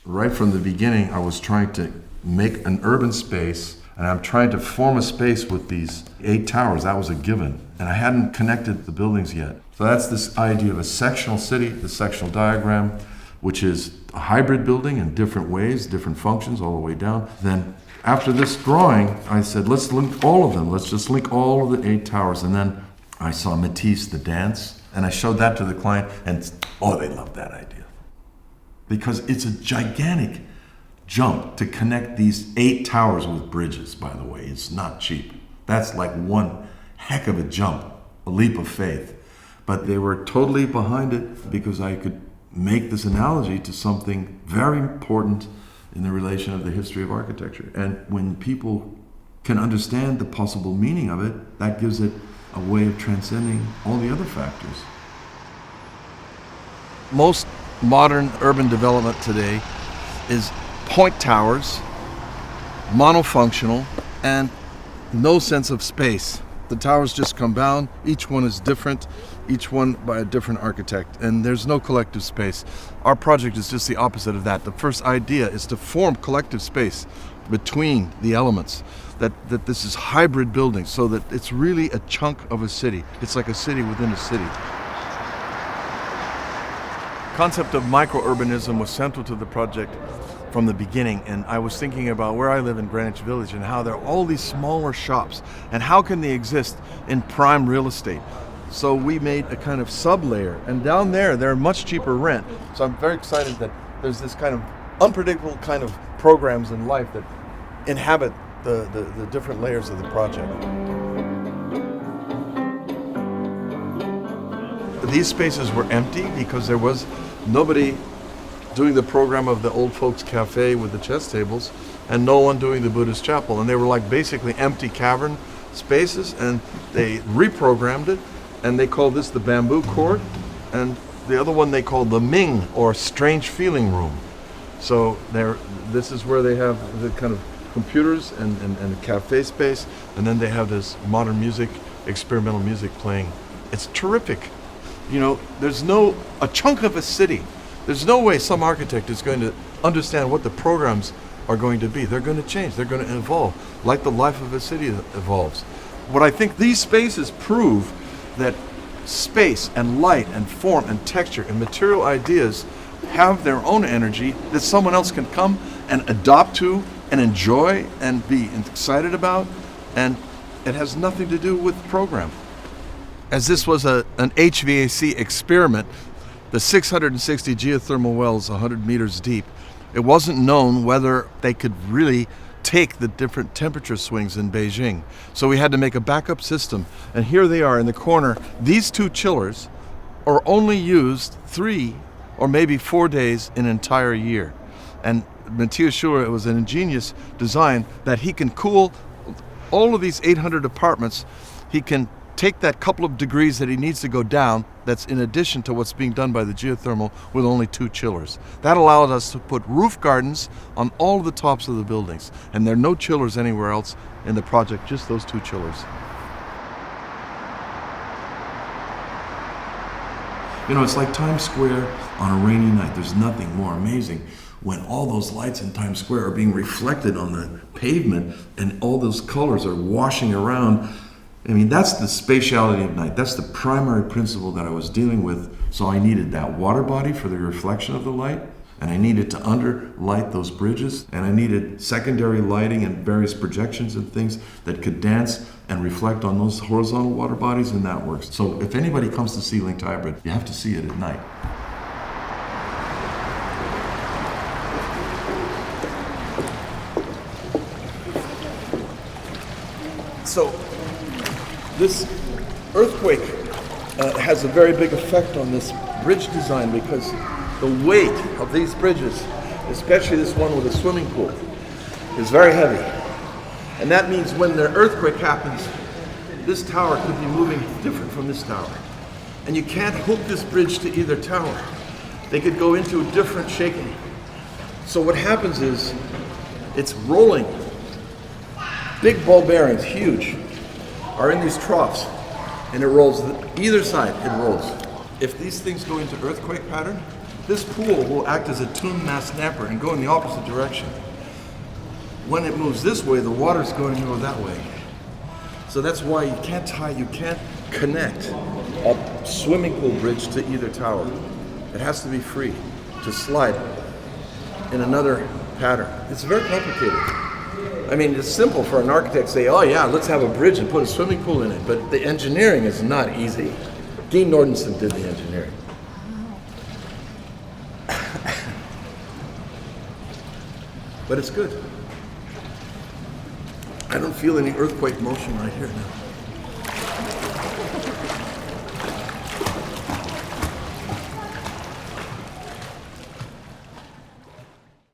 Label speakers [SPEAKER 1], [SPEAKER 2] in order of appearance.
[SPEAKER 1] Right from the beginning, I was trying to make an urban space, and I'm trying to form a space with these 8 towers. That was a given. And I hadn't connected the buildings yet. So that's this idea of a sectional city, the sectional diagram, which is a hybrid building in different ways, different functions all the way down. Then after this drawing, I said, let's link all of them. Let's just link all of the 8 towers. And then I saw Matisse, the dance, and I showed that to the client, and oh, they loved that idea. Because it's a gigantic jump to connect these 8 towers with bridges, by the way. It's not cheap. That's like one heck of a jump, a leap of faith. But they were totally behind it because I could make this analogy to something very important in the relation of the history of architecture. And when people can understand the possible meaning of it, that gives it a way of transcending all the other factors. Most modern urban development today is point towers, monofunctional, and no sense of space. The towers just come down, each one is different, each one by a different architect, and there's no collective space. Our project is just the opposite of that. The first idea is to form collective space between the elements, that this is hybrid building, so that it's really a chunk of a city. It's like a city within a city. Concept of microurbanism was central to the project from the beginning, and I was thinking about where I live in Greenwich Village and how there are all these smaller shops and how can they exist in prime real estate. So we made a kind of sub-layer, and down there they're much cheaper rent. So I'm very excited that there's this kind of unpredictable kind of programs in life that inhabit the different layers of the project. These spaces were empty because there was nobody doing the program of the old folks cafe with the chess tables and no one doing the Buddhist chapel. And they were like basically empty cavern spaces, and they reprogrammed it, and they called this the bamboo court, and the other one they called the Ming, or strange feeling room. So this is where they have the kind of computers and a cafe space, and then they have this modern music, experimental music playing. It's terrific. You know, there's a chunk of a city. There's no way some architect is going to understand what the programs are going to be. They're going to change. They're going to evolve, like the life of a city evolves. What I think these spaces prove that space and light and form and texture and material ideas have their own energy that someone else can come and adopt to and enjoy and be excited about, and it has nothing to do with program. As this was an HVAC experiment, the 660 geothermal wells 100 meters deep, it wasn't known whether they could really take the different temperature swings in Beijing. So we had to make a backup system. And here they are in the corner. These 2 chillers are only used 3 or maybe 4 days in an entire year. And Matthias Schuler, it was an ingenious design that he can cool all of these 800 apartments. He can take that couple of degrees that he needs to go down, that's in addition to what's being done by the geothermal, with only 2 chillers. That allowed us to put roof gardens on all of the tops of the buildings, and there are no chillers anywhere else in the project, just those 2 chillers. You know, it's like Times Square on a rainy night. There's nothing more amazing when all those lights in Times Square are being reflected on the pavement and all those colors are washing around. I mean, that's the spatiality of night. That's the primary principle that I was dealing with. So I needed that water body for the reflection of the light, and I needed to underlight those bridges, and I needed secondary lighting and various projections and things that could dance and reflect on those horizontal water bodies, and that works. So if anybody comes to see Linked Hybrid, you have to see it at night. So this earthquake has a very big effect on this bridge design because the weight of these bridges, especially this one with a swimming pool, is very heavy. And that means when the earthquake happens, this tower could be moving different from this tower. And you can't hook this bridge to either tower. They could go into a different shaking. So what happens is, it's rolling. Big ball bearings, huge, are in these troughs, and it rolls either side, it rolls. If these things go into earthquake pattern, This pool will act as a tune mass snapper and go in the opposite direction. When it moves this way, the water's going to go that way. So that's why you can't connect a swimming pool bridge to either tower. It has to be free to slide in another pattern. It's very complicated. I mean, it's simple for an architect to say, oh yeah, let's have a bridge and put a swimming pool in it, but the engineering is not easy. Dean Nordenson did the engineering. But it's good. I don't feel any earthquake motion right here now.